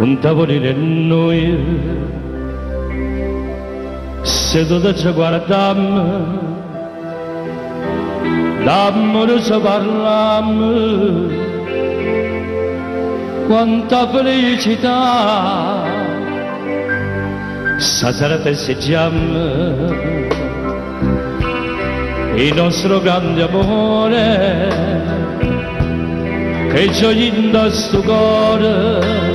un tavolino e noi seduti ci guardammo, d'amore ci parlammo, quanta felicità stasera festeggiamo il nostro grande amore che gioia sto cuore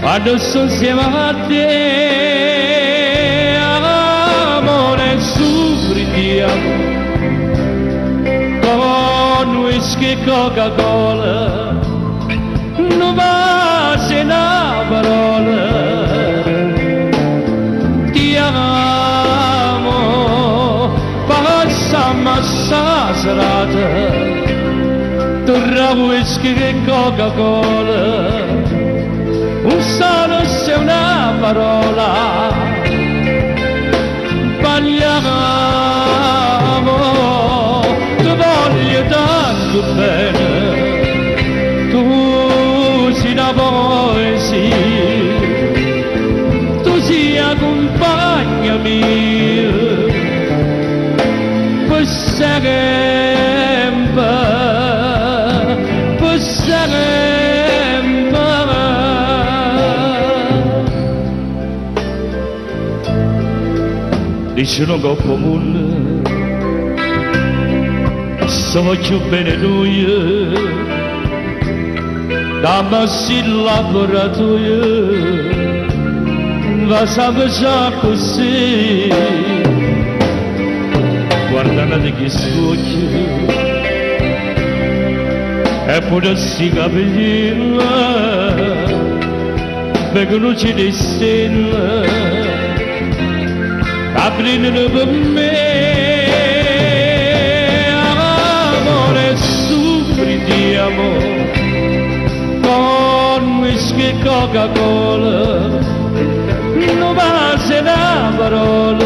quando sto insieme a te, amore, soffriamo con whisky e Coca-Cola, non basta una parola, ti amo, passiamo a sta serata, tra whisky e Coca-Cola, un solo se una parola, parliamo, ti voglio tanto bene, tu sei la poesia, tu sei la compagna mia, per sempre, per sempre. Dicono che comune siamo più bene noi, dammi il laboratorio, va sempre già così, guardando che sfoggi, e pure si capelli, vengono ci le stelle, aprirono per me, amore, soffriamo con whisky e Coca-Cola, non basta una parola,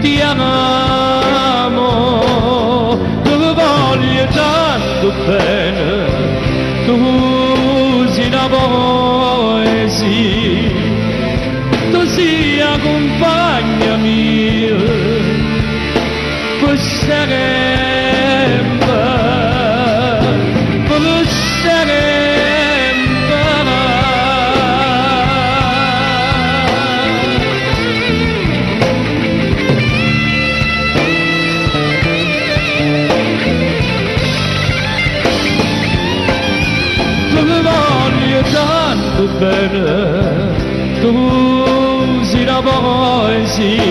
ti amo, ti voglio tanto bene, tu sei la poesia, tu sia compagna mia, per sempre, per sempre. Tu mi voglio tanto bene, tu sei la poesia,